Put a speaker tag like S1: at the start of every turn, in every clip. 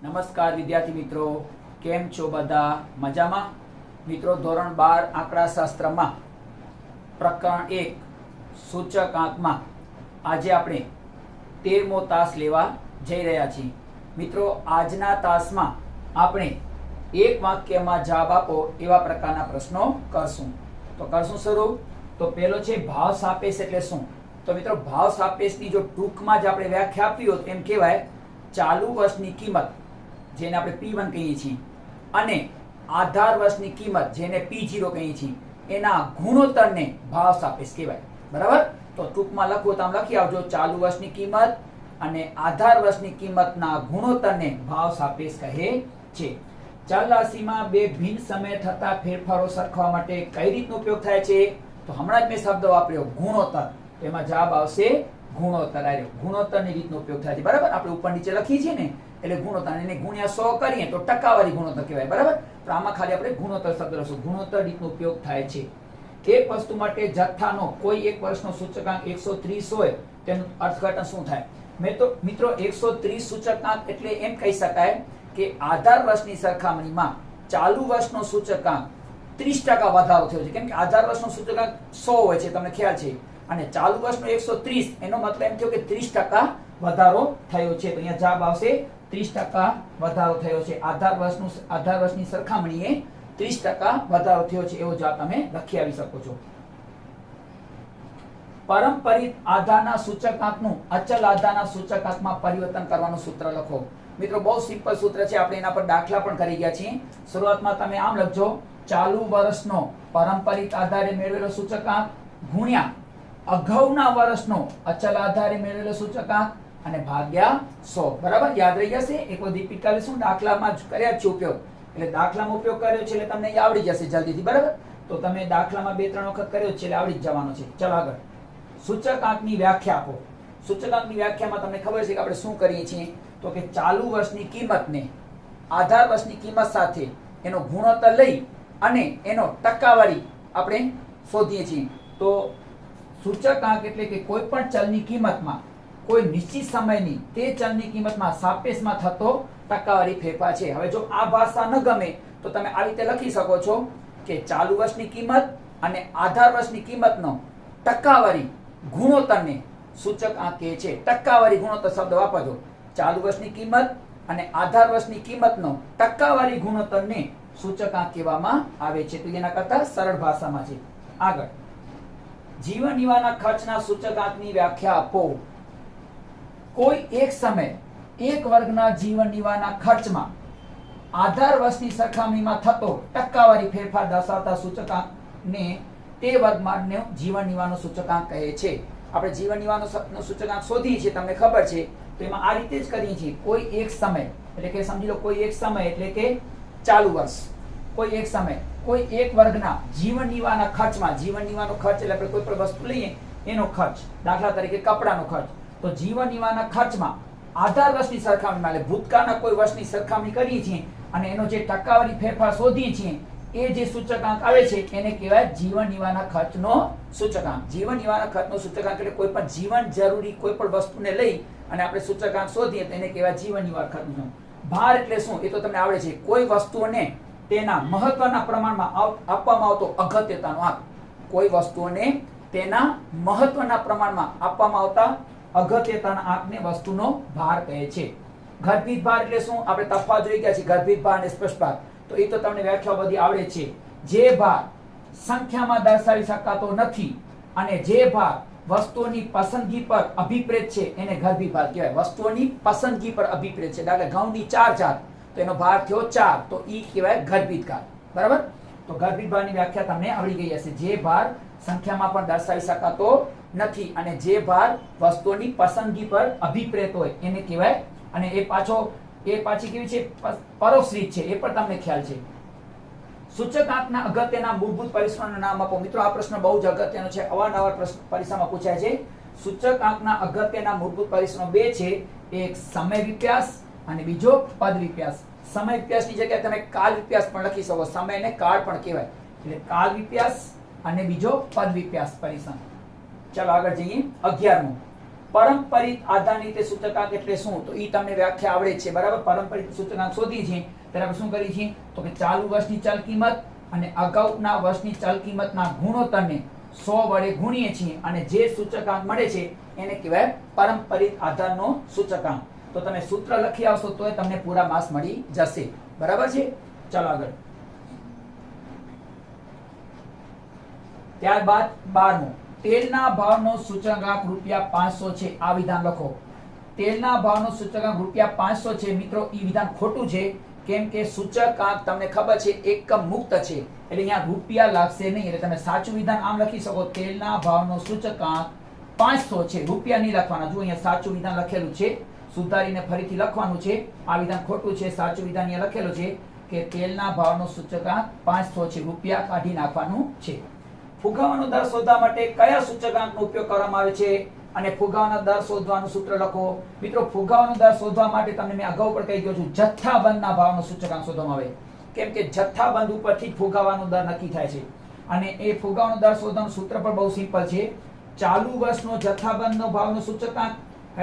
S1: નમસ્કાર વિદ્યાર્થી મિત્રો, કેમ છો બધા? મજામાં? મિત્રો, ધોરણ 12 આંકડાશાસ્ત્રમાં પ્રકરણ 1 સૂચકાંકમાં આજે આપણે 13મો તાસ લેવા જઈ રહ્યા છીએ. મિત્રો, આજના તાસમાં આપણે એક વાક્યમાં જવાબ આપો એવા પ્રકારના પ્રશ્નો કરશું. તો કરશું શરૂ. તો પહેલો છે ભાવ સાપેક્ષ એટલે શું? તો મિત્રો, ભાવ સાપેક્ષની જો ટૂંકમાં જ આપણે વ્યાખ્યા આપી હોય તો એમ કહેવાય ચાલુ વર્ષની કિંમત, જેને આપણે P1 કહીએ છીએ, અને આધાર વર્ષની કિંમત, જેને P0 કહીએ છીએ, એના ગુણોત્તરને ભાવ સાપેક્ષ કહેવાય. બરાબર? તો ટૂંકમાં લખવું તો આમ લખી આવજો, ચાલુ વર્ષની કિંમત અને આધાર વર્ષની કિંમતના ગુણોત્તરને ભાવ સાપેક્ષ કહે છે. ચલ રાશિમાં બે ભિન્ન સમયે થતા ફેરફારો સરખાવવા માટે કઈ રીતનો ઉપયોગ થાય છે? તો હમણાં જ મેં શબ્દ વાપર્યો ગુણોત્તર. તો એમાં જવાબ આવશે ગુણોત્તર. આવ્યો ગુણોત્તરની રીતનો ઉપયોગ થાય છે. બરાબર? આપણે ઉપર નીચે લખીએ છીએ ને, એટલે ગુણોત્તર, એને ગુણ્યા 100 કરીએ તો ટકાવારી ગુણોત્તર કહેવાય. બરાબર? તો આમાં ખાલી આપણે ગુણોત્તર શબ્દ લખશું. ગુણોત્તર રીતનો ઉપયોગ થાય છે. એક વસ્તુ માટે જથ્થાનો કોઈ એક વર્ષનો સૂચકાંક 130 હોય તેનું અર્થઘટન શું થાય? મિત્રો, 130 સૂચકાંક એટલે એમ કહી શકાય કે આધાર વર્ષની સરખામણીમાં ચાલુ વર્ષનો સૂચકાંક 30% વધારો થયો છે. કેમ કે આધાર વર્ષનો સૂચકાંક 100 હોય છે, તમને ખ્યાલ છે, અને ચાલુ વર્ષનો 130, એનો મતલબ એમ થયો કે 30% વધારો થયો છે. તો અહીંયા જવાબ આવશે 30% વધારો થયો છે. આધાર વર્ષની સરખામણીએ 30% વધારો થયો છે, એવો જવાબ તમે લખી આવી શકો છો. પારંપરિક આધારના સૂચકાંકનું અચલ આધારના સૂચકાંકમાં પરિવર્તન કરવાનું સૂત્ર લખો. મિત્રો, બહુ સિમ્પલ સૂત્ર છે, આપણે એના પર દાખલા પણ કરી ગયા છીએ. શરૂઆતમાં તમે આમ લખજો, ચાલુ વર્ષનો પારંપરિક આધારે મેળવેલો સૂચકાંક ગુણ્યા અગાઉના વર્ષનો અચલ આધારે મેળવેલો સૂચકાંક અને ભાગ્યા 100. બરાબર? યાદ રહી જશે. એક વખત રિપીટ કરીશું. દાખલામાં જ કર્યા છે ઉપયોગ, એટલે દાખલામાં ઉપયોગ કર્યો છે એટલે તમને આવડી જશે જલ્દીથી. બરાબર? તો તમે દાખલામાં 2-3 વખત કર્યો છે એટલે આવડી જ જવાનો છે. ચલો આગળ. સૂચકાંકની વ્યાખ્યા આપો. સૂચકાંકની વ્યાખ્યામાં તમને ખબર છે કે આપણે શું કરીએ છીએ? તો કે ચાલુ વર્ષની કિંમતને આધાર વર્ષની કિંમત સાથે એનો ગુણોત્તર લઈ અને એનો ટકાવારી આપણે શોધીએ છીએ. તો સૂચકાંક એટલે કે કોઈ પણ ચલની કિંમતમાં કોઈ નિશ્ચિત સમયની તે ચલની કિંમતમાં સાપેક્ષમાં થતો ટકાવારી ફેરફાર છે. હવે જો આ ભાષા ન ગમે તો તમે આવી રીતે લખી શકો છો કે ચાલુ વર્ષની કિંમત અને આધાર વર્ષની કિંમતનો ટકાવારી ગુણોત્તરને સૂચકાંક કહે છે. ટકાવારી ગુણોત્તર શબ્દ વાપરજો. ચાલુ વર્ષની કિંમત અને આધાર વર્ષની કિંમતનો ટકાવારી ગુણોત્તરને સૂચકાંક કહેવામાં આવે છે. તો એના કરતા સરળ ભાષામાં છે. આગળ. જીવન નિર્વાહના ખર્ચના સૂચકાંકની વ્યાખ્યા આપો. કોઈ એક સમય એક વર્ગના જીવન નિર્વાહના ખર્ચમાં આધાર વર્ષની સરખામણીમાં થતો ટકાવારી ફેરફાર દર્શાવતા સૂચકાંકને તે વર્ગમાંનો જીવન નિર્વાહનો સૂચકાંક કહે છે. આપણે જીવન નિર્વાહનો સૂચકાંક શોધીએ છીએ, તમને ખબર છે. તો એમાં આ રીતે જ કરીએ છીએ. કોઈ એક સમય એટલે કે સમજી લો, કોઈ એક સમય એટલે કે ચાલુ વર્ષ, કોઈ એક સમય કોઈ એક વર્ગના જીવન નિર્વાહના ખર્ચમાં, જીવન નિર્વાહનો ખર્ચ એટલે આપણે કોઈ પણ વસ્તુ લઈએ એનો ખર્ચ, દાખલા તરીકે કપડાનો ખર્ચ, તો જીવન નિર્વાહના ખર્ચમાં આધાર વર્ષની સરખામણીમાં એટલે ભૂતકાળના કોઈ વર્ષની સરખામણી કરીએ છીએ અને એનો જે ટકાવારી ફેરફાર શોધીએ છીએ, એ જે સૂચકાંક આવે છે એને કહેવાય જીવન નિર્વાહના ખર્ચનો સૂચકાંક. જીવન નિર્વાહના ખર્ચનો સૂચકાંક એટલે કોઈ પણ જીવન જરૂરી કોઈ પણ વસ્તુને લઈ અને આપણે સૂચકાંક શોધીએ તો એને કહેવાય જીવન નિર્વાહ ખર્ચનો. ભાર એટલે શું? એ તો તમને આવડે છે. કોઈ વસ્તુઓને તેના મહત્વના પ્રમાણમાં આપવામાં આવતો અગત્યતાનો આંક. કોઈ વસ્તુઓને તેના મહત્વના પ્રમાણમાં આપવામાં આવતા અગત્યતાના આંકને વસ્તુનો ભાર કહે છે. ગર્ભિત ભાર એટલે શું? આપણે તફાવત જોઈ ગયા છે, ગર્ભિત ભાર અને સ્પષ્ટ ભાર. તો એ તો તમને વ્યાખ્યા બધી આવડે છે. જે ભાર સંખ્યામાં દર્શાવી શકાતો નથી અને જે ભાર વસ્તુઓની પસંદગી પર અભિપ્રેત છે એને ગર્ભિત ભાર કહેવાય. વસ્તુઓની પસંદગી પર અભિપ્રેત છે. દાખલા ઘઉંની 4 જાત, તો એનો ભાર થયો 4, તો ઈ કહેવાય ગર્ભિત ભાર. બરાબર? તો ગર્ભિત ભારની વ્યાખ્યા તમને આવડી ગઈ હશે. જે ભાર સંખ્યામાં પણ દર્શાવી શકાતો નથી અને જે ભાર વસ્તુઓની પસંદગી પર અભિપ્રેત હોય એને કહેવાય. અને એ પાછી કેવી છે? પરોક્ષ રીત છે, એ પણ તમને ખ્યાલ છે. સૂચકાંકના અગત્યના મૂળભૂત પરિશ્રમના નામ આપો. મિત્રો, આ પ્રશ્ન બહુ જ અગત્યનો છે, અવારનવાર પરીક્ષામાં પૂછાય છે. સૂચકાંકના અગત્યના મૂળભૂત પરિશ્રમ 2 છે. એક સમય વિપ્યાસ અને બીજો પદ વિપ્યાસ. સમય વિપ્યાસની જગ્યાએ તમે કાળ વિપ્યાસ પણ લખી શકો. સમયને કાળ પણ કહેવાય, એટલે કાળ વિપ્યાસ અને બીજો પદ વિપ્યાસ પરિશ્રમ. ચાલો આગળ જઈએ. 11મો. પરંપરિત આધારનિત સૂચકાંક એટલે શું? તો ઈ તમને વ્યાખ્યા આવડે છે, બરાબર. પરંપરિત સૂચકાંક શોધી છે ત્યારે આપણે શું કરી છે? તો કે ચાલુ વર્ષની ચલ કિંમત અને અગાઉના વર્ષની ચલ કિંમતના ગુણોત્તરને 100 વડે ગુણીએ છીએ અને જે સૂચકાંક મળે છે એને કહેવાય પરંપરિત આધારનો સૂચકાંક. તો તમે સૂત્ર લખી આવશો તો તમને પૂરા માર્ક્સ મળી જશે, બરાબર છે. ચાલો આગળ. ત્યારબાદ 12મો, તેલના ભાવનો સૂચકાંક ₹500 છે. આ વિધાન લખો. તેલના ભાવનો સૂચકાંક ₹500 છે. મિત્રો ઈ વિધાન ખોટું છે, કેમ કે સૂચકાંક તમને ખબર છે એકમ મુક્ત છે, એટલે અહીંયા રૂપિયા લાગશે નહીં. એટલે તમે સાચું વિધાન આમ લખી શકો, તેલના ભાવનો સૂચકાંક 500 છે, રૂપિયા નહીં લખવાના. જો અહીંયા સાચું વિધાન લખેલું છે, સુધારીને ફરીથી લખવાનું છે. આ વિધાન ખોટું છે, સાચું વિધાન અહીંયા લખેલું છે કે તેલના ભાવનો સૂચકાંક 500 છે, રૂપિયા કાઢી નાખવાનું છે. ફુગાવાનો દર શોધવા માટે કયા સૂચકાંકનો ઉપયોગ કરવામાં આવે છે અને ફુગાવાનો દર શોધવાનું સૂત્ર લખો. મિત્રો ફુગાવાનો દર શોધવા માટે તમને મેં અગાઉ પણ કહી ગયો છું, જથ્થાબંધના ભાવનો સૂચકાંક શોધવામાં આવે, કેમ કે જથ્થાબંધ ઉપરથી જ ફુગાવાનો દર નક્કી થાય છે. અને એ ફુગાવાનો દર શોધવાનું સૂત્ર પણ બહુ સિમ્પલ છે. ચાલુ વર્ષનો જથ્થાબંધનો ભાવનો સૂચકાંક,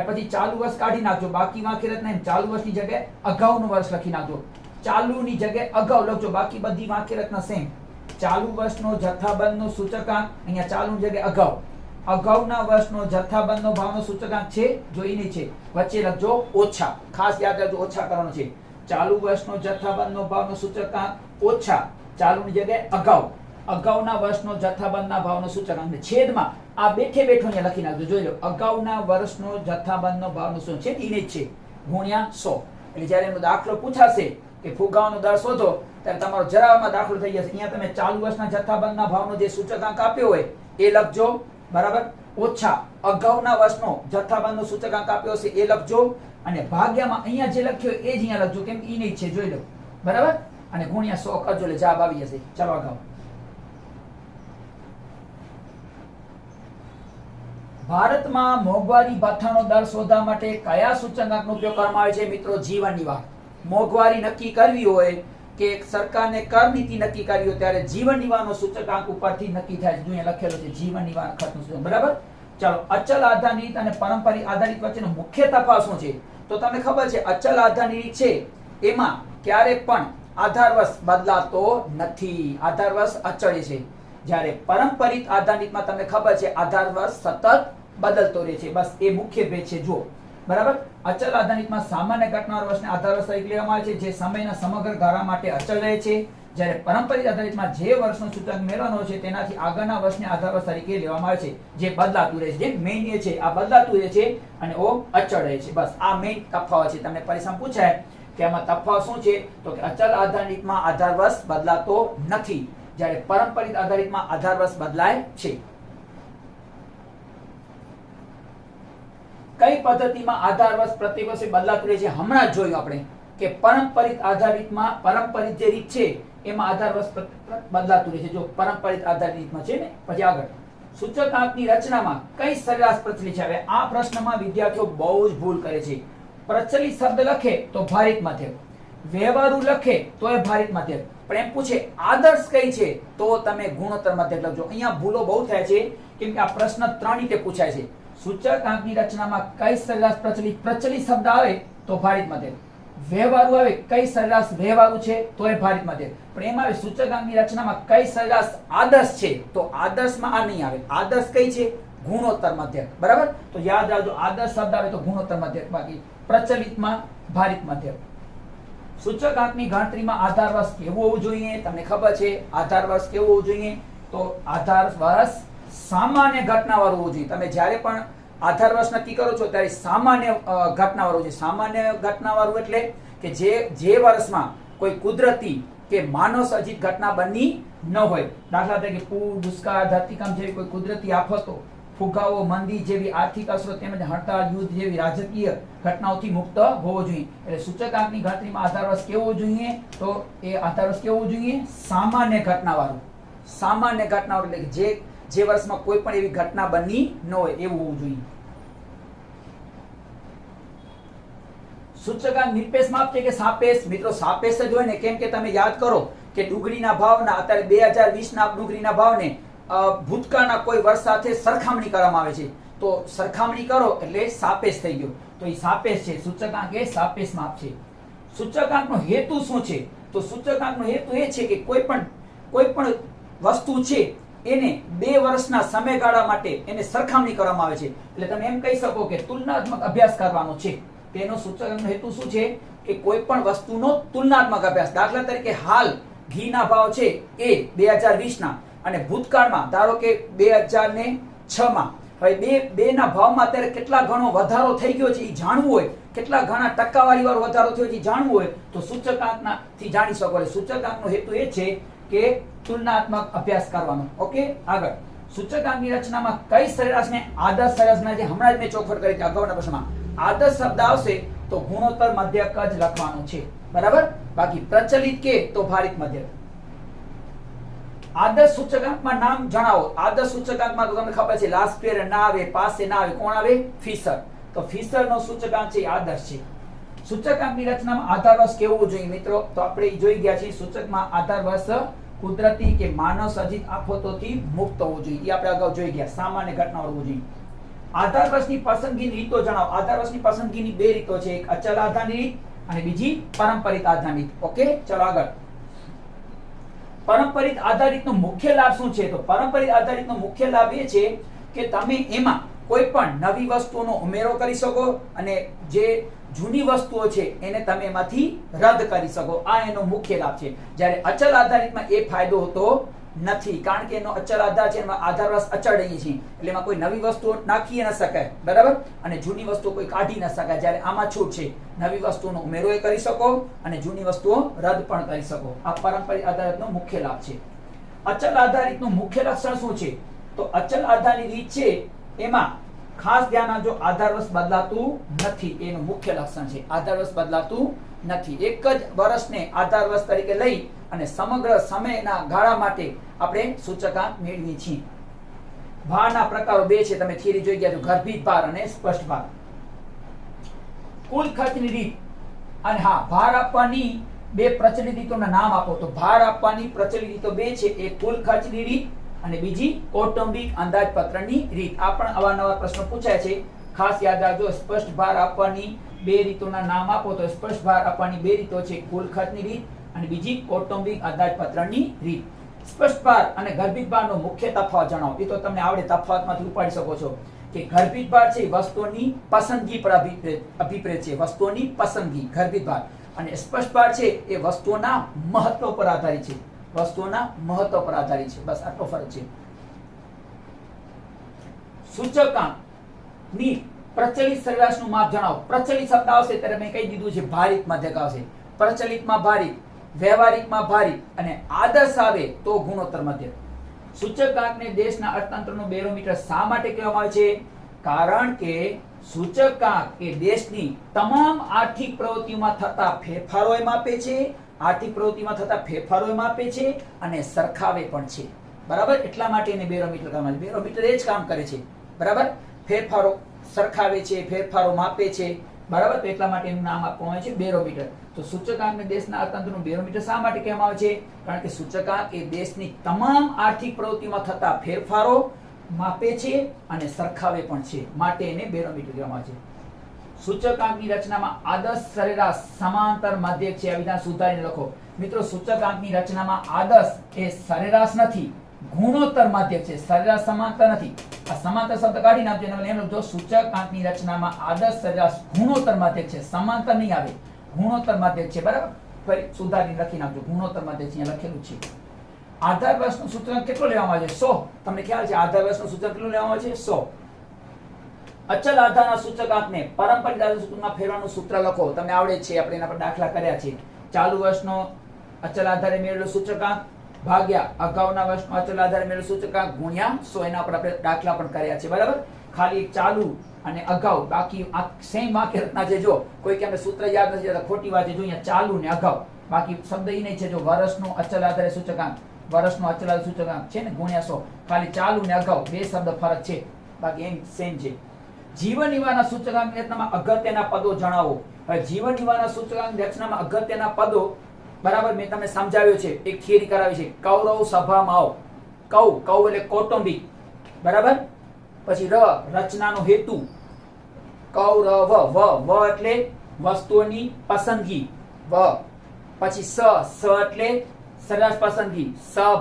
S1: પછી ચાલુ વર્ષ કાઢી નાખજો, બાકી વાંકી નહીં. ચાલુ વર્ષની જગ્યાએ અગાઉનું વર્ષ લખી નાખજો, ચાલુની જગ્યાએ અગાઉ લખજો, બાકી બધી વાંકી રચના સેમ. ચાલુ વર્ષનો જથ્થાબંધનો સૂચકાંક અહીંયા ચાલુની જગ્યાએ અગાઉ, અગાઉના વર્ષનો જથ્થાબંધનો ભાવનો સૂચકાંક છે જો ઈ નહીં છે, વચ્ચે લખજો ઓછા, ખાસ યાદ રાખજો ઓછા કરવાનો છે. ચાલુ વર્ષનો જથ્થાબંધનો ભાવનો સૂચકાંક ઓછા, ચાલુની જગ્યાએ અગાઉ, અગાઉના વર્ષનો જથ્થાબંધના ભાવનો સૂચકાંક છેદમાં આ બેઠે બેઠો અહીંયા લખી નાખજો. જોઈ લો, અગાઉના વર્ષનો જથ્થાબંધનો ભાવનો શું છે? ઈ જ છે, ગુણ્યા 100. એટલે જ્યારે એનો દાખલો પૂછાશે કે ફુગાવાનો દર શોધો, ત્યારે તમારો જરામાં દાખલો થઈ જશે. અહીંયા તમે ચાલુ વર્ષના જથ્થાબંધના ભાવનો જે સૂચકાંક આપ્યો હોય એ લખજો, બરાબર. ઓછા અગાઉના વર્ષનો જથ્થાબંધનો સૂચકાંક આપ્યો છે એ લખજો, અને ભાગ્યામાં અહીંયા જે લખ્યો એ જ અહીંયા લખજો, કેમ ઈ નહીં છે, જોઈ લો, બરાબર. અને ગુણ્યા 100 કરજો એટલે જવાબ આવી જશે. ચાલો આગળ. ભારતમાં મોંઘવારી ભથ્થાનો દર શોધવા માટે કયા સૂચકાંકનો ઉપયોગ કરવામાં આવે છે? મિત્રો જીવન નિવાહ. મોંઘવારી નક્કી કરવી હોય કે સરકારને કર નીતિ નક્કી કરવી હોય ત્યારે જીવન નિવાહનો સૂચકાંક ઉપરથી નક્કી થાય છે. જો અહીંયા લખેલું છે જીવન નિવાહ ખર્ચનું સૂચકાંક, બરાબર. ચાલો, અચલ આધારિત અને પરંપરિત આધારિત વચ્ચેનો મુખ્ય તફાવત શું છે? તો તમને ખબર છે અચલ આધારિત છે એમાં ક્યારે પણ આધાર વર્ષ બદલાતો નથી, આધાર વર્ષ અચળ છે. જ્યારે પરંપરિત આધારિતમાં તમને ખબર છે આધાર વર્ષ સતત બદલતો રહે છે. બસ એ મુખ્ય ભેદ છે, જો, બરાબર. અચલ આધારિતમાં સામાન્ય ઘટનાર વર્ષને આધાર વર્ષ તરીકે લેવામાં આવે છે, જે સમયના સમગ્ર ગાળા માટે અચળ રહે છે. જ્યારે પરંપરિત આધારિતમાં જે વર્ષનો સૂચકાંક મેળવવાનો છે તેનાથી આગળના વર્ષને આધાર વર્ષ તરીકે લેવામાં આવે છે, જે બદલાતું રહે છે. જે મેઇન એ છે આ બદલાતું રહે છે અને ઓ અચળ રહે છે. બસ આ મેઇન તફાવત છે. તમને પરીક્ષામાં પૂછાય કે આમાં તફાવત શું છે, તો કે અચલ આધારિતમાં આધાર વર્ષ બદલાતો નથી, જ્યારે પરંપરિત આધારિતમાં આધાર વર્ષ બદલાય છે. કઈ પદ્ધતિમાં આધાર વર્ષ પ્રતિ વર્ષે બદલાતું રહે છે? હમણાં જ જોયું આપણે કે પરંપરિત આધારિતમાં પરંપરિત જે રીત છે એમાં આધાર વર્ષ બદલાતું રહે છે. જો પરંપરિત આધારિતમાં છે ને. પછી આગળ, સૂચકાંકની રચનામાં કઈ સરેરાશ પ્રચલિત છે? હવે આ પ્રશ્નમાં વિદ્યાર્થીઓ બહુ જ ભૂલ કરે છે. પ્રચલિત શબ્દ લખે તો ભારિત મધ્યક, વ્યવહારુ લખે તો એ ભારિત મધ્યક, પણ એમ પૂછે આદર્શ કઈ છે તો તમે ગુણોત્તર મધ્યક લખજો. અહીંયા ભૂલો બહુ થાય છે, કેમ કે આ પ્રશ્ન 3 રીતે પૂછાય છે. સૂચકાંકની રચનામાં કઈ સરેરાશ પ્રચલિત, પ્રચલિત શબ્દ આવે તો ભારિત મધ્યક, વ્યવહારુ આવે કઈ સરેરાશ વ્યવહારુ છે તો એ ભારિત મધ્યક, પણ એમાં આવે સૂચકાંકની રચનામાં કઈ સરેરાશ આદર્શ છે તો આદર્શમાં આ નહીં આવે. આદર્શ કઈ છે? ગુણોત્તર મધ્યક, બરાબર. તો યાદ રાખજો, આદર્શ શબ્દ આવે તો ગુણોત્તર મધ્યક, બાકી પ્રચલિતમાં ભારિત મધ્યક. સૂચકાંકની ગણતરીમાં આધાર વર્ષ કેવું હોવું જોઈએ? તમને ખબર છે આધાર વર્ષ કેવું હોવું જોઈએ? તો આધાર વર્ષ સામાન્ય ઘટનાવાળું હોવું જોઈએ. તમે જ્યારે પણ આધાર વર્ષ નક્કી કરો છો ત્યારે સામાન્ય ઘટનાવાળું છે. સામાન્ય ઘટનાવાળું એટલે કે જે વર્ષમાં કોઈ કુદરતી કે માનવ સર્જિત ઘટના બની ન હોય. દાખલા તરીકે પૂર, દુષ્કાળ, ધરતીકંપ જેવી કોઈ કુદરતી આફતો, ફુગાવો, મંદી જેવી આર્થિક અસરો તેમજ હડતાળ, યુદ્ધ જેવી રાજકીય ઘટનાઓથી મુક્ત હોવો જોઈએ. એટલે સૂચકાંકની ગણતરીમાં આધાર વર્ષ કેવું હોવું જોઈએ? તો એ આધાર વર્ષ કેવું હોવું જોઈએ? સામાન્ય ઘટનાવાળું. સામાન્ય ઘટનાવાળું એટલે કે જે વર્ષમાં કોઈ પણ એવી ઘટના બની ન હોય એવું હોવું જોઈએ. સૂચકાંક નિરપેક્ષ માપ છે કે સાપેક્ષ? મિત્રો સાપેક્ષ જ હોય ને, કેમ કે તમે યાદ કરો કે ડુંગળીના ભાવના અત્યારે 2020 ના ડુંગળીના ભાવને ભૂતકાળના કોઈ વર્ષ સાથે સરખામણી કરવામાં આવે છે. તો સરખામણી કરો એટલે સાપેક્ષ થઈ ગયો. તો એ સાપેક્ષ છે. સૂચકાંક એ સાપેક્ષ માપ છે. સૂચકાંકનો હેતુ શું છે? તો સૂચકાંકનો હેતુ એ છે કે કોઈ પણ વસ્તુ છે એને 2 વર્ષના સમયગાળા માટે એને સરખામણી કરવામાં આવે છે. એટલે તમે એમ કહી શકો કે તુલનાત્મક અભ્યાસ કરવાનો છે. તેનો સૂચકાંકનો હેતુ શું છે કે કોઈ પણ વસ્તુનો તુલનાત્મક અભ્યાસ. દાખલા તરીકે હાલ ઘીના ભાવ છે એ 2020 ના અને ભૂતકાળમાં ધારો કે 2006 માં હવે બે ના ભાવમાં અત્યારે કેટલા ગણો વધારો થઈ ગયો છે એ જાણવું હોય, કેટલા ઘણા ટકાવારી વાળો વધારો થયો છે એ જાણવું હોય તો સૂચકાંકથી જાણી શકો. એટલે સૂચકાંકનો હેતુ એ છે કે તુલનાત્મક અભ્યાસ કરવાનો. ઓકે, આગળ સૂચકાંકની રચનામાં કઈ સરેરાશને આદર્શ સરેરાશના જે હમણાં જ મેં ચોખવટ કરી હતી અગાઉના પ્રશ્નમાં આદર્શ શબ્દ આવશે તો ગુણોત્તર મધ્યક જ લખવાનું છે. બરાબર. બાકી પ્રચલિત કે તો ભારિત મધ્યક. આદર્શ સૂચકાંકમાં નામ જણાવો. આદર્શ સૂચકાંકમાં તો તમને ખબર છે લાસ્પેર ના આવે, પાસે ના આવે. કોણ આવે? ફિશર. તો ફિશર નો સૂચકાંક છે આદર્શ છે. સૂચકાંકની રચનામાં આધાર વર્ષ કેવું હોવું જોઈએ મિત્રો? તો આપણે જોઈ ગયા છીએ સૂચકમાં આધાર વર્ષ કુદરતી કે માનવ સર્જિત આફતોથી મુક્ત હોવું જોઈએ. એ આપણે અગાઉ જોઈ ગયા. સામાન્ય ઘટના હોવું જોઈએ. આધાર વર્ષની પસંદગીની રીતો જણાવો. આધાર વર્ષની પસંદગીની 2 રીતો છે, એક અચલ આધારની રીત અને બીજી પારંપરિક આધારની રીત. ઓકે, ચલો આગળ. પારંપરિક આધારિતનો મુખ્ય લાભ શું છે? તો પારંપરિક આધારિતનો મુખ્ય લાભ એ છે કે તમે એમાં કોઈ પણ નવી વસ્તુઓનો ઉમેરો કરી શકો અને જે જૂની વસ્તુઓ છે એને તમે એમાંથી રદ કરી શકો. આ એનો મુખ્ય લાભ છે. જ્યારે અચલ આધારિતમાં એ ફાયદો હોતો નથી, કારણ કે એનો અચલ આધાર છે, એમાં આધાર વર્ષ અચળ રહી છે એટલે એમાં કોઈ નવી વસ્તુઓ નાખી ન શકાય. બરાબર. અને જૂની વસ્તુઓ કોઈ કાઢી ન શકાય. જ્યારે આમાં છૂટ છે, નવી વસ્તુઓનો ઉમેરો કરી શકો અને જૂની વસ્તુઓ રદ પણ કરી શકો. આ પારંપરિક આધારિતનો મુખ્ય લાભ છે. અચલ આધારિતનું મુખ્ય લક્ષણ શું છે? તો અચલ આધારની રીત છે એમાં ખાસ ધ્યાન આપજો, આધાર વર્ષ બદલાતું નથી. એનું મુખ્ય લક્ષણ છે આધાર વર્ષ બદલાતું નથી. એક જ વર્ષને આધાર વર્ષ તરીકે લઈ અને સમગ્ર સમયના ગાળા માટે આપણે સૂચકાંક મેળવીએ છીએ. ભારના પ્રકારો 2 છે, તમે થિયરી જોઈ ગયા છો, ગર્ભિત ભાર અને સ્પષ્ટ ભાર. કુલ ખર્ચની રીત અને હા, ભાર આપવાની 2 પ્રચલિત રીતોના નામ આપો. તો ભાર આપવાની પ્રચલિત રીતો 2 છે, એક કુલ ખર્ચની રીત અને બીજી કૌટુંબિક અંદાજપત્રની રીત. આ પણ અવારનવાર પ્રશ્નો પૂછાય છે, ખાસ યાદ રાખજો. સ્પષ્ટ ભાર આપવાની 2 રીતોના નામ આપો. તો સ્પષ્ટ ભાર આપવાની 2 રીતો છે, કુલ ખર્ચની રીત અને બીજી કૌટુંબિક અંદાજપત્રની રીત. સ્પષ્ટ ભાર અને ગર્ભિત ભારનો મુખ્ય તફાવત જણાવો. એ તો તમને આવડે, તફાવતમાંથી ઉપાડી શકો છો કે ગર્ભિત ભાર છે વસ્તુની પસંદગી પર અભિપ્રેત છે, વસ્તુઓની પસંદગી ગર્ભિત ભાર. અને સ્પષ્ટ ભાર છે એ વસ્તુઓના મહત્વ પર આધારિત છે, વસ્તુઓના મહત્વ પર આધારિત છે. બસ આટલો ફરક છે. સૂચકાંકની પ્રચલિત સરેરાશનું માપ જણાવો. પ્રચલિત શબ્દ આવશે ત્યારે મેં કહી દીધું છે ભારિત મધ્યક આવશે. પ્રચલિતમાં ભારિત, વ્યવહારિકમાં ભારિત અને આદર્શ આવે તો ગુણોત્તર મધ્યક. સૂચકાંકને દેશના અર્થતંત્રનો બેરોમીટર શા માટે કહેવામાં આવે છે? કારણ કે સૂચકાંક એ દેશની તમામ આર્થિક પ્રવૃત્તિઓમાં થતા ફેરફારોએ માપે છે, આર્થિક પ્રવૃત્તિમાં થતા ફેરફારોએ માપે છે અને સરખાવે પણ છે. બરાબર. એટલા માટે એને બેરોમીટર કહેવામાં આવે છે. બેરોમીટર એ જ કામ કરે છે. બરાબર. ફેરફારો સરખાવે છે, ફેરફારો માપે છે. બરાબર. તો એટલા માટે એનું નામ આપવામાં આવે છે બેરોમીટર. તો સૂચકાંકને દેશના અર્થતંત્રનું બેરોમીટર શા માટે કહેવામાં આવે છે? કારણ કે સૂચકાંક એ દેશની તમામ આર્થિક પ્રવૃત્તિમાં થતા ફેરફારો માપે છે અને સરખાવે પણ છે, માટે એને બેરોમીટર કહેવામાં આવે છે. સૂચકાંકની રચનામાં આદર્શ, સરેરાશ, સમાંતર, મધ્યક છે. આ વિધાન સુધારીને લખો. મિત્રો, સૂચકાંકની રચનામાં આદર્શ એ સરેરાશ નથી, ગુણોત્તર મધ્યક છે. સરેરાશ સમાંતર નથી. આ સમાંતર શબ્દ કાઢી નાખજો અને એમ લખજો સૂચકાંકની રચનામાં આદર્શ, સરેરાશ, ગુણોત્તર મધ્યક છે. સમાંતર નહીં આવે, ગુણોત્તર મધ્યક છે. બરાબર. ફરી સુધારીને લખી નાખજો, ગુણોત્તર મધ્યક છે. અહીંયા લખેલું છે. આધાર વર્ષનું સૂચકાંક કેટલો લેવામાં આવે છે? 100. તમને ખ્યાલ છે આધાર વર્ષનું સૂચકાંક કેટલું લેવામાં આવે છે? 100. અચલ આધારના સૂચકાંકને પારંપરિક આધાર સૂચકાંકમાં ફેરવાનું સૂત્ર લખો. તમને આવડે છે, આપણે એના પર દાખલા કર્યા છે. ચાલુ વર્ષનો અચલ આધારે મેળવેલો સૂચકાંક ભાગ્યા અગાઉના વર્ષનો અચલ આધારે મેળવેલો સૂચકાંક ગુણ્યા 100. એના પર આપણે દાખલા પણ કર્યા છે. બરાબર. ખાલી ચાલુ અને અગાઉ, બાકી સેમ વાક્ય રચના છે. જો કોઈ કે અમને સૂત્ર યાદ નથી જતા, ખોટી વાત છે. જો અહીંયા ચાલુ ને અગાઉ, બાકી શબ્દ એ નહીં છે. જો વર્ષનો અચલ આધારે સૂચકાંક, વર્ષનો અચલ આધારે સૂચકાંક છે ને ગુણ્યા 100. ખાલી ચાલુ ને અગાઉ 2 શબ્દ ફરક છે, બાકી એમ સેમ છે. જીવન નિવારના સૂચકાંકની રચનામાં અગત્યના પદો જણાવો. હવે જીવન નિવારના સૂચકાંકની રચનામાં અગત્યના પદો, બરાબર, મેં તમને સમજાવ્યો છે, એક થિયરી કરાવી છે. કૌરવ સભામાં આવો. કૌ એટલે કૌટુંબિક. બરાબર. પછી રચનાનો હેતુ, કૌરવ, વ એટલે વસ્તુઓની પસંદગી, પછી સ એટલે સરેરાશ પસંદગી,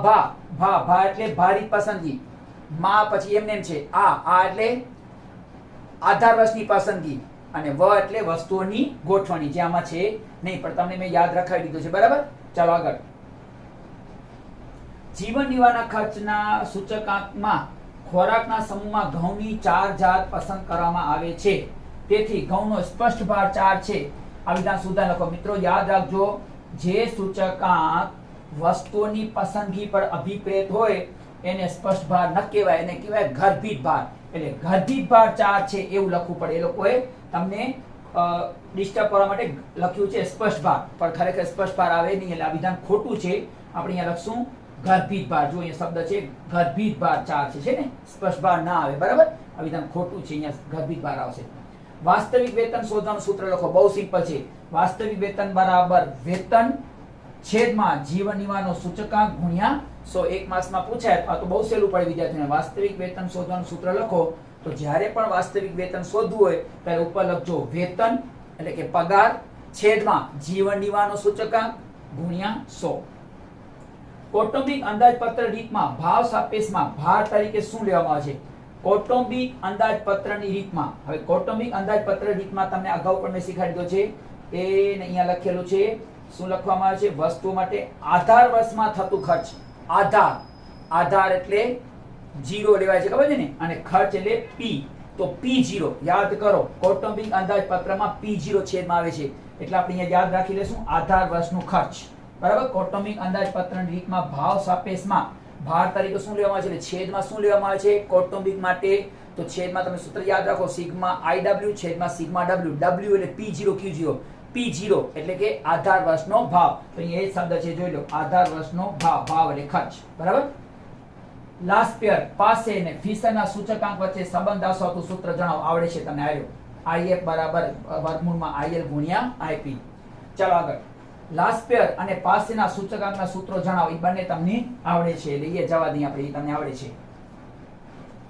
S1: ભા એટલે ભારિત પસંદગી, મા પછી એમને એમ છે, આ એટલે આધાર વર્ષની પસંદગી, અને વ એટલે વસ્તુઓની ગોઠવણી, જે આમાં છે નહીં પણ તમને મેં યાદ રખાવી દીધું છે. બરાબર, ચાલો આગળ. જીવન નિર્વાહના ખર્ચના સૂચકાંકમાં ખોરાકના સમૂહમાં ઘઉંની 4 જાત પસંદ કરવામાં આવે છે. તેથી ઘઉંનો સ્પષ્ટ ભાર 4 છે. આ વિધાન સુધા લખો. મિત્રો યાદ રાખજો, જે સૂચકાંક વસ્તુઓની પસંદગી પર અભિપ્રેત હોય એને સ્પષ્ટ ભાર ન કહેવાય, એને કહેવાય ગર્ભિત ભાર. એટલે ગર્ભિત ભાર 4 છે એવું લખવું પડે. એ લોકોએ તમને ડિસ્ટર્બ કરવા માટે લખ્યું છે સ્પષ્ટ ભાર, પણ ખરેખર સ્પષ્ટ ભાર આવે નહીં, એટલે આ વિધાન ખોટું છે. આપણે અહીંયા લખશું ગર્ભિત ભાર. જો અહીંયા શબ્દ છે ગર્ભિત ભાર 4 છે ને, સ્પષ્ટ ભાર ના આવે. બરાબર, આ વિધાન ખોટું છે, અહીંયા ગર્ભિત ભાર આવશે. વાસ્તવિક વેતન શોધવાનું સૂત્ર લખો. બહુ સિમ્પલ છે. વાસ્તવિક વેતન બરાબર વેતન છેદમાં જીવન નિર્વાહનો સૂચકાંક ગુણ્યા 100. એક માસમાં પૂછાય આ તો બહુ સહેલું પડે વિદ્યાર્થીઓને. વાસ્તવિક વેતન શોધવાનું સૂત્ર લખો. તો જ્યારે પણ વાસ્તવિક વેતન શોધવું હોય ત્યારે ઉપર લખજો વેતન એટલે કે પગાર છેદમાં જીવન નિર્વાહનો સૂચકાંક ગુણ્યા 100. કૌટુંબિક અંદાજપત્ર રીતમાં ભાવ સાપેક્ષમાં ભાર તરીકે શું લેવામાં આવે છે? કૌટુંબિક અંદાજપત્રની રીતમાં, હવે કૌટુંબિક અંદાજપત્ર રીતમાં તમને અગાઉ પણ મેં શીખવાડી દીધો છે. એ અહીંયા લખેલું છે, શું લખવામાં આવે છે? વસ્તુ માટે આધાર વર્ષમાં થતું ખર્ચ. આધાર એટલે 0 લેવાય છે, ખબર છે ને, અને ખર્ચ એટલે P. તો P0 યાદ કરો. કૌટુંબિક અંદાજપત્રમાં P0 છેદમાં આવે છે, એટલે આપણે અહીંયા યાદ રાખી લેશું આધાર વર્ષનો ખર્ચ. બરાબર. કૌટુંબિક અંદાજપત્રની રીતમાં ભાવ સાપેક્ષમાં ભાર તરીકે શું લેવામાં આવે છે? છેદમાં શું લેવામાં આવે છે કૌટુંબિક માટે? તો છેદમાં તમે સૂત્ર યાદ રાખો, સિગ્મા IW છેદમાં સિગ્મા W. W એટલે P0 Q0. P0 એટલે કે આધાર વર્ષનો ભાવ. તો અહીંયા એ શબ્દ છે, જોઈ લો, આધાર વર્ષનો ભાવ એટલે ખર્ચ. બરાબર. લાસ્પિયર પાસે ને ફિશરના સૂચકાંક વચ્ચે સંબંધ દર્શાવતું સૂત્ર જણાવો. આવડે છે તમને? આવ્યો. IF બરાબર વર્ગમૂળમાં IL ગુણ્યા IP. ચાલો આગળ. લાસ્પિયર અને પાસેના સૂચકાંકના સૂત્રો જણાવો. એ બંને તમને આવડે છે, એટલે એ જવા દઈએ આપણે, એ તમને આવડે છે.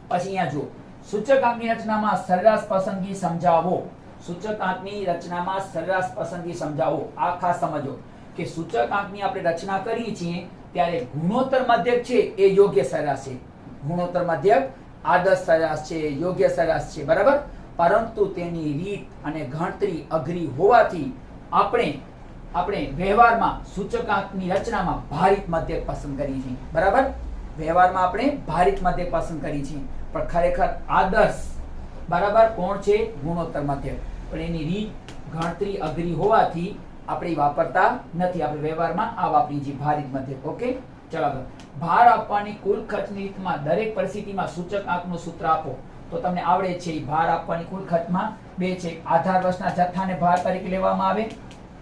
S1: પછી અહીંયા જો, સૂચકાંકની રચનામાં સરેરાશ પસંદગી સમજાવો. સૂચકાંકની રચનામાં સરેરાશ પસંદગી સમજાવો. આ ખાસ સમજો કે સૂચકાંકની આપણે રચના કરીએ છીએ ત્યારે ગુણોત્તર મધ્યક છે એ યોગ્ય સરેરાશ છે. ગુણોત્તર મધ્યક આદર્શ સરેરાશ છે, યોગ્ય સરેરાશ છે. બરાબર. પરંતુ તેની રીત અને ગણતરી અઘરી હોવાથી આપણે વ્યવહારમાં સૂચકાંકની રચનામાં ભારિત મધ્યક પસંદ કરી છે. બરાબર. વ્યવહારમાં આપણે ભારિત મધ્યક પસંદ કરી છે, પણ ખરેખર આદર્શ બરાબર કોણ છે? ગુણોત્તર મધ્યક. પણ એની રીત ગણતરી અઘરી હોવાથી આપણે વાપરતા નથી. આપણે વ્યવહારમાં આ વાપરીએ છીએ, ભારિત મધ્યક. ઓકે, ચાલો આગળ. ભાર આપવાની કુલ ખર્ચની રીતમાં દરેક પરિસ્થિતિમાં સૂચકાંકનું સૂત્ર આપો. તો તમને આવડે છે. ભાર આપવાની કુલ ખર્ચમાં 2 છે. આધાર વર્ષના જથ્થાને ભાર તરીકે લેવામાં આવે.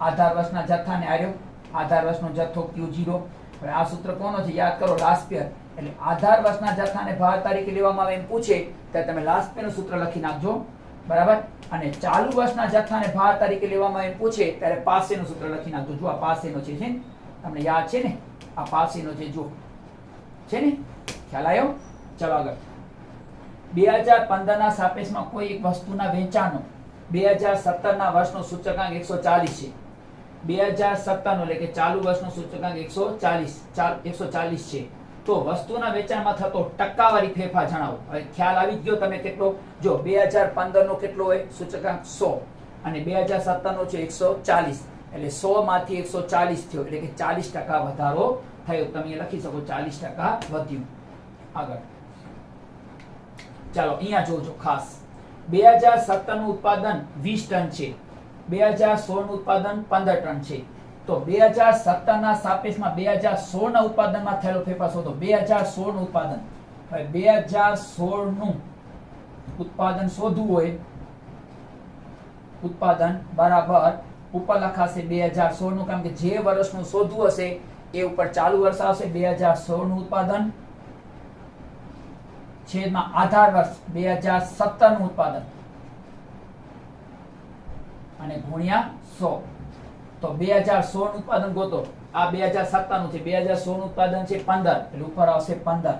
S1: આધાર વર્ષના જથ્થાને આર્યો, આધાર વર્ષનો જથ્થો Q0. હવે આ સૂત્ર કોનો છે? યાદ કરો, લાસ્પિયર. એટલે આધાર વર્ષના જથ્થાને ભાર તરીકે લેવામાં આવે એમ પૂછે ત્યારે તમે લાસ્પિયરનું સૂત્ર લખી નાખજો. બરાબર. અને ચાલુ વર્ષના જથ્થાને ભાર તરીકે લેવામાં એમ પૂછે ત્યારે પાસેનું સૂત્ર લખી નાખજો. જો આ પાસેનો છે, તમને યાદ છે ને? આ પાસેનો છે, જો છે ને, ખ્યાલ આવ્યો? ચાલો આગળ. 2015 ના સાપેક્ષમાં કોઈ એક વસ્તુના વેચાણનો 2017 ના વર્ષનો સૂચકાંક 140 છે. 2017 નો એટલે કે ચાલુ વર્ષનો સૂચકાંક 140 છે. તો વસ્તુના વેચાણમાં થતો ટકાવારી ફેરફાર જણાવો. હવે ખ્યાલ આવી ગયો તમે કેટલો? જો 2015 નો કેટલો હોય? સૂચકાંક 100 અને 2017 નો છે 140. એટલે 100 માંથી 140 થયો, એટલે કે 40% વધારો થયો. તમે લખી શકો 40% વધ્યું. આગળ ચાલો અહીંયા જોજો ખાસ. 2017 નું ઉત્પાદન 20 ટન છે. 2016 નું ઉત્પાદન 15 ટન છે. તો 2017 ના સાપેક્ષમાં 2016 ના ઉત્પાદનમાં થયેલો ફેરફાર શોધો. 2016 નું ઉત્પાદન. હવે 2016 નું ઉત્પાદન શોધવું હોય, ઉત્પાદન બરાબર ઉપર લખાશે 2016 નું, કારણ કે જે વર્ષનું શોધવું હશે એ ઉપર ચાલુ વર્ષ આવશે. 2016 નું ઉત્પાદન છેદમાં આધાર વર્ષ 2017 નું ઉત્પાદન અને ગુણ્યા 100. તો 2016 નું ઉત્પાદન ગોતો. આ 2017 નું છે. 2016 નું ઉત્પાદન છે 15, એટલે ઉપર આવશે 15.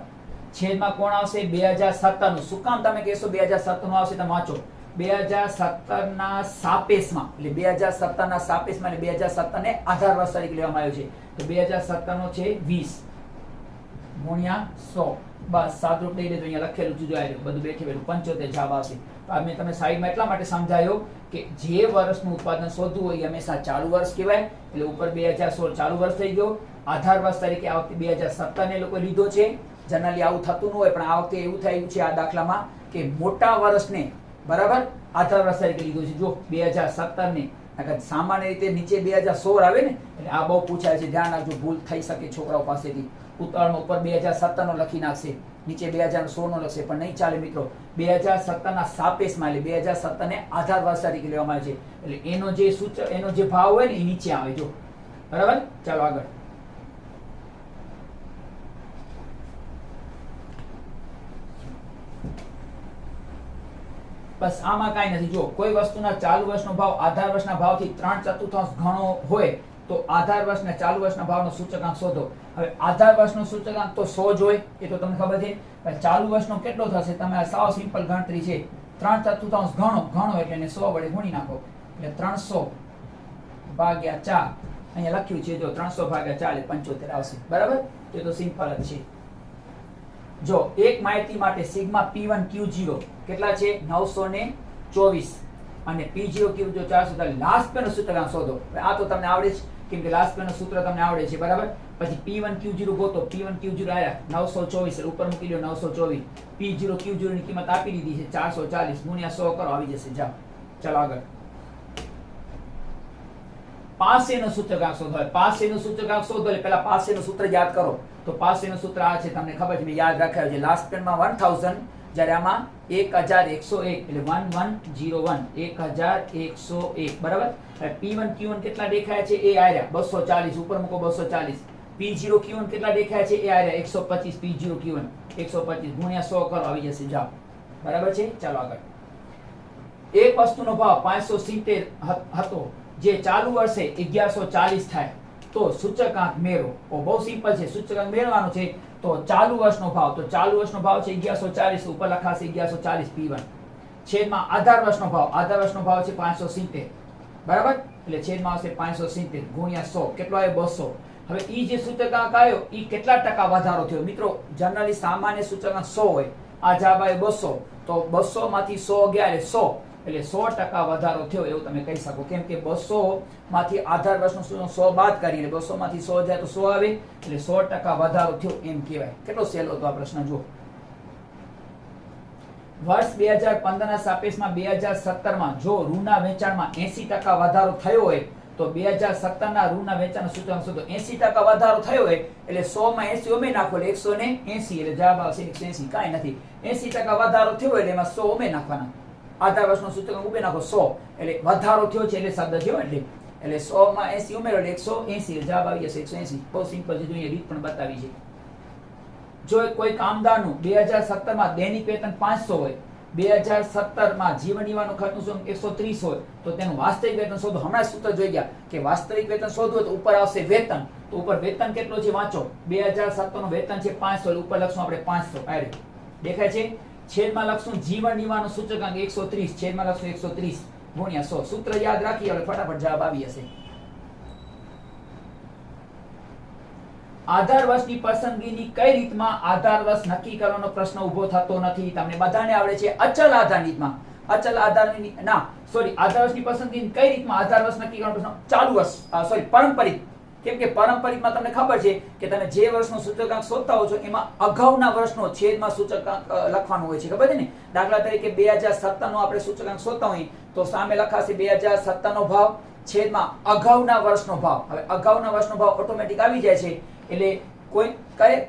S1: છેદમાં કોણ આવશે 2017 નું. શું કામ તમે કહેશો 2017 નું આવશે? તમે વાંચો 2017 ના સાપેક્ષમાં, એટલે 2017 ના સાપેક્ષમાં, એટલે 2017 ને આધાર વર્ષ તરીકે લેવામાં આવ્યો છે. તો 2017 નો છે 20 ગુણ્યા 100. બસ સાદરૂપ દઈ દેજો. અહીંયા લખેલું જુદું આવ્યું બધું બેઠે બેઠું 75 જવાબ આવશે. તો મેં તમને સાઈડમાં એટલા માટે સમજાયો કે જે વર્ષનું ઉત્પાદન શોધવું હોય એ હંમેશા ચાલુ વર્ષ કહેવાય. એટલે ઉપર 2016 ચાલુ વર્ષ થઈ ગયો. આધાર વર્ષ તરીકે આ વખતે 2017 ને લોકો લીધો છે. જનરલી આવું થતું ન હોય, પણ આ વખતે એવું થયું છે આ દાખલામાં કે મોટા વર્ષને બરાબર આધાર વર્ષ તરીકે લીધો છે. જો 2017 ને, સામાન્ય રીતે નીચે 2016 આવે ને, એટલે આ બહુ પૂછાય છે. ધ્યાન રાખજો, ભૂલ થઈ શકે છોકરાઓ પાસેથી. ઉતાવળમાં ઉપર 2017 નો લખી નાખશે, નીચે 2016 નો લખશે, પણ નહીં ચાલે મિત્રો. 2017 ના સાપેક્ષમાં, એટલે 2017 ને આધાર વર્ષ તરીકે લેવામાં આવે છે. એટલે એનો જે ભાવ હોય ને એ નીચે આવે. જો બરાબર, ચાલો આગળ. બસ આમાં કાંઈ નથી. જો કોઈ વસ્તુના ચાલુ વર્ષનો ભાવ આધાર વર્ષના ભાવથી 3/4 ગણો હોય તો આધાર વર્ષના ચાલુ વર્ષના ભાવનો સૂચકાંક શોધો. હવે આધાર વર્ષનો સૂચકાંક તો 100 જ હોય, એ તો તમને ખબર છે. પણ ચાલુ વર્ષનો કેટલો થશે? તમે સાવ સિમ્પલ ગણતરી છે. 3/4 ગણો એટલે એને 100 વડે ગુણી નાખો, એટલે 300 ભાગ્યા 4. અહીંયા લખ્યું છે જો 300 ભાગ્યા 4 એટલે 75 આવશે. બરાબર, એ તો સિમ્પલ જ છે. જો એક માહિતી માટે સિગ્મા P1 Q0 કેટલા છે? 924 અને P0 Q0 440. લાસ્ટ પેનો સૂત્રાંક શોધો. આ તો તમને આવડે છે, કેમ કે લાસ્ટ પેનો સૂત્ર તમને આવડે છે. બરાબર, પછી P1 Q0 ગોતો. P1 Q0 આયા 924, ઉપર મૂકી દો 924. P0 Q0 ની કિંમત આપી દીધી છે 440 ગુણ્યા 100 કરો, આવી જશે. જાઓ ચાલો આગળ. પાસેનો સૂચકાંક શોધો. પાસેનો સૂચકાંક શોધો એટલે પહેલા પાસેનું સૂત્ર યાદ કરો. તો પાસેનું સૂત્ર આ છે, તમને ખબર છે, મેં યાદ રાખ્યું છે. લાસ્ટ પેનમાં 1000, જ્યારે આમાં 1101, એટલે 1101, 1101. બરાબર, P1 Q1 કેટલા દેખાય છે? એ આર્યા 240, ઉપર મૂકો 240. P0 Q1 કેટલા દેખાય છે? એ આર્યા 125. P0 Q1 125 ગુણ્યા 100 કરો, આવી જશે. જાઓ બરાબર છે. ચાલો આગળ. એક વસ્તુનો ભાવ 570 હતો, જે ચાલુ વર્ષે 1140 થાય તો સૂચકાંક મેળવો. બહુ સિમ્પલ છે. સૂચકાંક મેળવવાનો છે તો ચાલુ વર્ષનો ભાવ, તો ચાલુ વર્ષનો ભાવ છે 1140, ઉપર લખાશે 1140 P1 છેદમાં આધાર વર્ષનો ભાવ. આધાર વર્ષનો ભાવ છે 570. બરાબર, એટલે છેદમાં આવશે 570 ગુણ્યા 100. કેટલો આવ્યો? 200. હવે ઈ જે સૂચકાંક આવ્યો ઈ કેટલા ટકા વધારો થયો? મિત્રો જનરલી સામાન્ય સૂચકાંક 100 હોય. આ જવાબ આવ્યો 200, તો 200 માંથી 100 ગયા એટલે 100, એટલે 100% વધારો થયો એવું તમે કહી શકો. કેમ કે 200 માંથી આધાર વર્ષનો 100 બાદ કરી, એટલે 200 માંથી 100 જાય તો 100 આવે, એટલે 100% વધારો થયો એમ કહેવાય. કેટલો સહેલો હતો આ પ્રશ્ન. જુઓ, વર્ષ 2015 ના સાપેક્ષમાં 2017 માં જો રૂના વેચાણમાં 80% વધારો થયો હોય તો 2017 ના રૂના વેચાણનો સૂચકાંક શોધો. 80% વધારો થયો હોય એટલે 100 માં 80 ઉમેરી નાખો એટલે 180, એટલે જવાબ આવશે 180. કાંઈ નથી, 80% વધારો થયો એટલે એમાં 100 ઉમેરી નાખવાના. આધાર વર્ષનો સૂચકાંક ઉમેરી નાખો 100, એટલે વધારો થયો છે એટલે શબ્દ થયો, એટલે 100 માં 80 ઉમેરો એટલે 180, જવાબ આવી જશે 180. બહુ સિમ્પલ છે. જોઈએ રીત પણ બતાવી છે. જો કોઈ કામદારનું 2017 માં દૈનિક વેતન 500 હોય, 2017 માં જીવન નિર્વાહનું ખર્ચનું શુલ્ક 130 હોય તો તેનું વાસ્તવિક વેતન શોધો. હમણાં સૂત્ર જોઈ ગયા કે વાસ્તવિક વેતન શોધવું તો ઉપર આવશે વેતન. તો ઉપર વેતન કેટલો છે વાંચો. 2017 નું વેતન છે 500, એટલે ઉપર લખશું આપણે 500. આરે દેખાય છે. છેદમાં લખશું જીવન નિર્વાહનું સૂચકાંક 130, છેદમાં લખશું 130 ગુણ્યા 100. સૂત્ર યાદ રાખી એટલે ફટાફટ જવાબ આવી જશે. આધાર વર્ષની પસંદગીની કઈ રીતમાં આધાર વર્ષ નક્કી કરવાનો પ્રશ્ન ઉભો થતો નથી? તમને બધાને આવડે છે. અચલ આધાર રીતમાં, અચલ આધારની આધાર વર્ષની પસંદગીની કઈ રીતમાં આધાર વર્ષ નક્કી કરવાનો પ્રશ્ન? ચાલુ વર્ષ, પારંપરિક. કેમ કે પારંપરિકમાં તમને ખબર છે કે તમે જે વર્ષનો સૂચકાંક શોધતા હો છો એમાં અગાઉના વર્ષનો છેદમાં સૂચકાંક લખવાનું હોય છે. ખબર છે ને? દાખલા તરીકે 2017 નો આપણે સૂચકાંક શોધતા હોઈએ તો સામે લખાશે 2017 નો ભાવ છેદમાં અગાઉના વર્ષનો ભાવ. હવે અગાઉના વર્ષનો ભાવ ઓટોમેટિક આવી જાય છે. એટલે કોઈ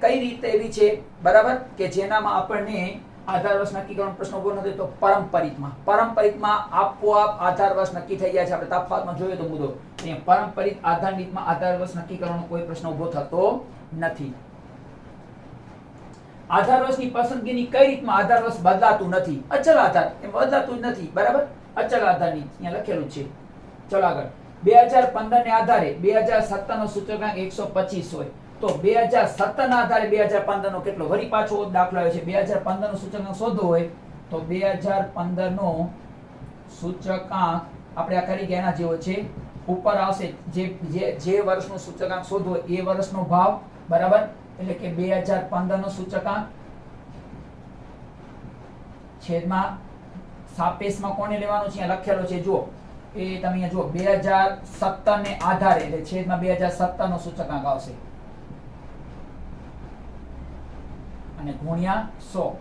S1: કઈ રીતે એવી છે બરાબર કે જેનામાં આપણને આધાર વર્ષ નક્કી કરવાનો પ્રશ્ન ઉભો નથી? તો પારંપરિકમાં આપોઆપ આધાર વર્ષ નક્કી થઈ જાય છે. આપણે તફાવતમાં જોઈએ તો મુદ્દો અહીંયા પારંપરિક આધાર રીતમાં આધાર વર્ષ નક્કી કરવાનો કોઈ પ્રશ્ન ઉભો થતો નથી. આધાર વર્ષની પસંદગીની કઈ રીતમાં આધાર વર્ષ બદલાતું નથી? અચલ આધાર એમ બદલાતું જ નથી. બરાબર, અચલ આધારની અહીંયા લખેલું છે. ચલો આગળ. 2015 ને આધારે 2017 નો સૂચકાંક 125 હોય તો 2017 ના આધારે 2015 નો કેટલો, વળી પાછો દાખલો આવ્યો છે. 2015 નો સૂચકાંક શોધવો હોય તો 2015 નો સૂચકાંક આપણે આ કરી ગયા એના જેવો છે. ઉપર આવશે જે વર્ષનો સૂચકાંક શોધવો એ વર્ષનો ભાવ, બરાબર. એટલે કે 2015 નો સૂચકાંક છેદમાં સાપેક્ષમાં કોને લેવાનું છે, લખેલો છે જુઓ, એ તમે અહીંયા જુઓ 2017 ને આધારે એટલે છેદમાં 2017 નો સૂચકાંક આવશે અને ગુણ્યા 100.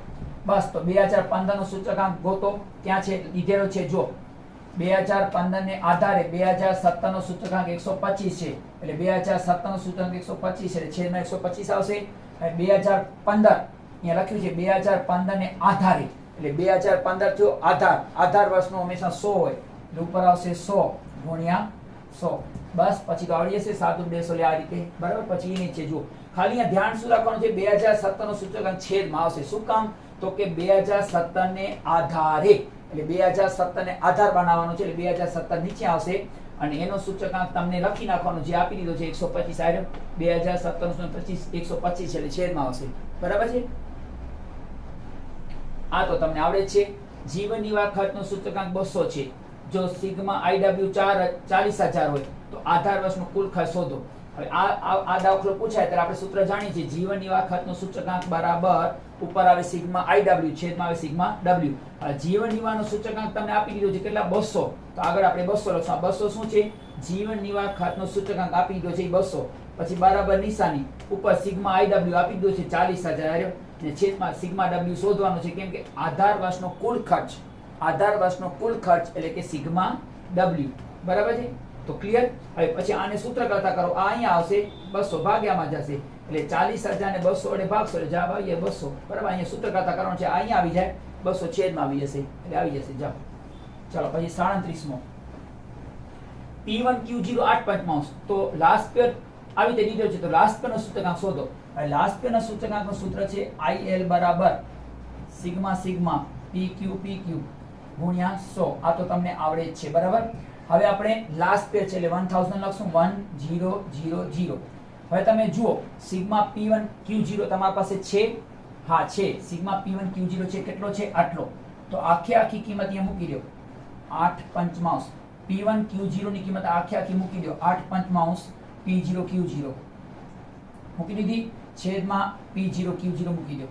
S1: બસ, તો 2015 નો સૂચકાંક ગોતો. ક્યાં છે, લીધેલો છે જો 2015 ને આધારે 2017 નો સૂચકાંક 125 છે. એટલે 2017 નો સૂચકાંક 125 છે એટલે છેદમાં 125 આવશે. અને 2015 અહીંયા લખ્યું છે 2015 ને આધારે એટલે 2015 થયો આધાર વર્ષનો હંમેશા 100 હોય એટલે ઉપર આવશે 100 ગુણ્યા 100. બસ, પછી તો આવડી જશે. સાદું બેસો લે આ રીતે, બરાબર. પછી એ છે જુઓ, ખાલી અહીંયા ધ્યાન શું રાખવાનું છે, 2017 નો સૂચકાંક છેદમાં આવશે. શું કામ, તો કે 2017 ને આધારે એટલે 2017 ને આધાર બનાવવાનો છે એટલે 2017 નીચે આવશે અને એનો સૂચકાંક તમને લખી નાખવાનો જે આપી દીધો છે 125 આવ્યો. 2017 નો 125 એટલે છેદમાં આવશે, બરાબર છે. આ તો તમને આવડે જ છે. જીવન નિર્વાહ ખર્ચનો સૂચકાંક 200 છે. જો સિગ્મા IW 40,000 હોય તો આધાર વર્ષનો કુલ ખર્ચ શોધો. હવે આ દાખલો પૂછાય ત્યારે આપણે સૂત્ર જાણીએ છીએ, જીવન નિર્વાહ ખર્ચનો સૂચકાંક બરાબર ઉપર આવે સિગ્મા IW છેદમાં આવે સિગ્મા W. જીવન નિર્વાહનો સૂચકાંક તમને આપી દીધો છે કેટલા, 200. તો આગળ આપણે 200 લખશું. 200 શું છે, જીવન નિર્વાહ ખર્ચનો સૂચકાંક આપી દીધો છે 200. પછી બરાબર નિશાની ઉપર સિગ્મા IW આપી દીધો છે 40,000 અને છેદમાં સિગ્મા W શોધવાનો છે. કેમ કે આધાર વર્ષનો કુલ ખર્ચ એટલે કે સિગ્મા W, બરાબર છે. તો ક્લિયર. હવે પછી આને સૂત્ર કરતા કરો, આ અહીંયા આવશે 200 ભાગ્યામાં જશે એટલે 40,000 ને 200 વડે ભાગશો એટલે જવાબ આવી જાય 200, બરાબર. અહીંયા સૂત્ર કરતા કરવાનું છે, અહીંયા આવી જાય 200 છેદમાં આવી જશે એટલે આવી જશે. જાઓ ચાલો પછી 37મો P1 Q0 8 તો લાસ્ટ પેર આવી રીતે દીધો છે તો લાસ્ટ પેર નો સૂચકાંક શોધો. હવે લાસ્ટ પેર ના સૂચકાંકનું સૂત્ર છે IL બરાબર સિગ્મા PQ ગુણ્યા 100. આ તો તમને આવડે જ છે, બરાબર. હવે આપણે લાસ્ટ પેર છે એટલે 1000 લખશું 1000. હવે તમે જુઓ સિગ્મા P1 Q0 તમારી પાસે છે, હા છે. સિગ્મા P1 Q0 છે, કેટલો છે, આટલો. તો આખી કિંમત અહીંયા મૂકી દો 8 P1 Q0 ની કિંમત આખી મૂકી દો 8 P0 Q0 મૂકી દીધી છેદમાં P0 Q0 મૂકી દો,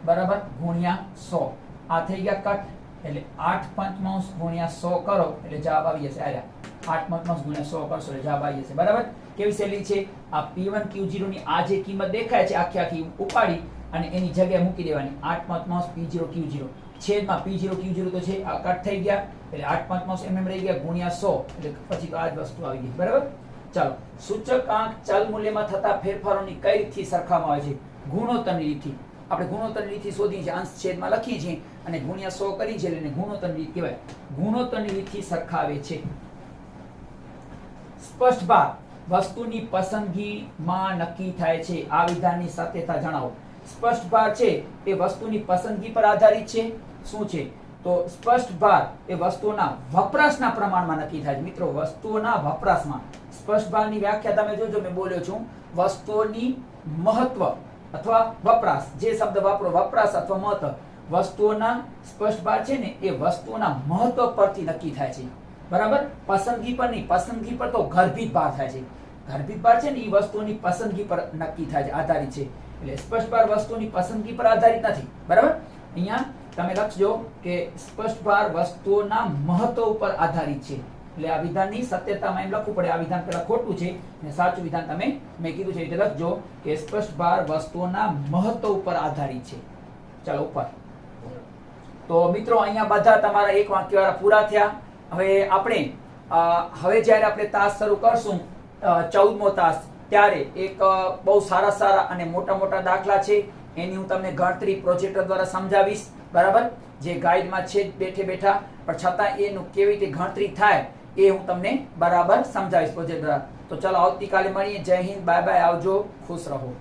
S1: બરાબર, ગુણ્યા 100. આ થઈ ગયા કટ એટલે 8 ગુણ્યા 100 કરો એટલે જવાબ આવી જશે. આયા 8 ગુણ્યા 100 કરશો એટલે જવાબ આવી જશે, બરાબર. કેવી સહેલી છે. આ P1 Q0 ની આ જે કિંમત દેખાય છે આખી ઉપાડી અને એની જગ્યાએ મૂકી દેવાની 8 P0 Q0 છેદમાં P0 Q0 તો છે, આ કટ થઈ ગયા એટલે 8 mm રહી ગયા ગુણ્યા 100 એટલે પછી તો આ જ વસ્તુ આવી ગઈ, બરાબર. ચાલો, સૂચકાંક ચલ મૂલ્યમાં થતા ફેરફારોની કઈ રીતથી સરખાવવામાં આવે છે, ગુણોત્તરની રીતથી. આપણે ગુણોત્તરની રીતથી શોધી છે, અંશ છેદમાં લખીએ છીએ અને ગુણ્યા 100 કરી છે એટલે ગુણોત્તરની રીત કહેવાય. ગુણોત્તરની રીતથી સરખાવે છે. સ્પષ્ટ ભાર વસ્તુની પસંદગીમાં નક્કી થાય છે. આ વિધાનની સત્યતા જણાવો. સ્પષ્ટ ભાર છે એ વસ્તુની પસંદગી પર આધારિત છે. શું છે, તો સ્પષ્ટ ભાર એ વસ્તુના વપરાશના પ્રમાણમાં નક્કી થાય છે. મિત્રો, વસ્તુઓના વપરાશમાં સ્પષ્ટ ભારની વ્યાખ્યા તમે જોજો, મેં બોલ્યો છું, વસ્તુઓની મહત્વ અથવા વપરાશ, જે શબ્દ વાપરો વપરાશ અથવા મહત્વ, વસ્તુઓના સ્પષ્ટ ભાર છે ને એ વસ્તુઓના મહત્વ પરથી નક્કી થાય છે, બરાબર. પસંદગી પર નહીં. પસંદગી પર તો ગર્ભિત ભાર થાય છે. ગર્ભિત ભાર છે ને એ વસ્તુની પસંદગી પર નક્કી થાય છે, આધારિત છે. એટલે સ્પષ્ટ ભાર વસ્તુની પસંદગી પર આધારિત નથી, બરાબર. અહીંયા તમે લખજો કે સ્પષ્ટ ભાર વસ્તુઓના મહત્વ ઉપર આધારિત છે. એટલે આ વિધાનની સત્યતામાં એમ લખવું પડે. આ વિધાન પેલા ખોટું છે અને સાચું વિધાન તમે મેં કીધું છે એટલે લખજો કે સ્પષ્ટ ભાર વસ્તુઓના મહત્વ ઉપર આધારિત છે. ચાલો ઉપર. તો મિત્રો, અહીંયા બધા તમારા એક વાક્યવાળા પૂરા થયા. હવે આપણે જ્યારે આપણે તાસ શરૂ કરશું 14મો તાસ, ત્યારે એક બહુ સારા અને મોટા દાખલા છે, એની હું તમને ગણતરી પ્રોજેક્ટર દ્વારા સમજાવીશ, બરાબર. જે ગાઈડમાં છે બેઠા પણ છતાં એનું કેવી રીતે ગણતરી થાય એ હું તમને બરાબર સમજાવીશ પ્રોજેક્ટ દ્વારા. તો ચાલો આવતીકાલે મળીએ. જય હિન્દ, બાય બાય, આવજો, ખુશ રહો.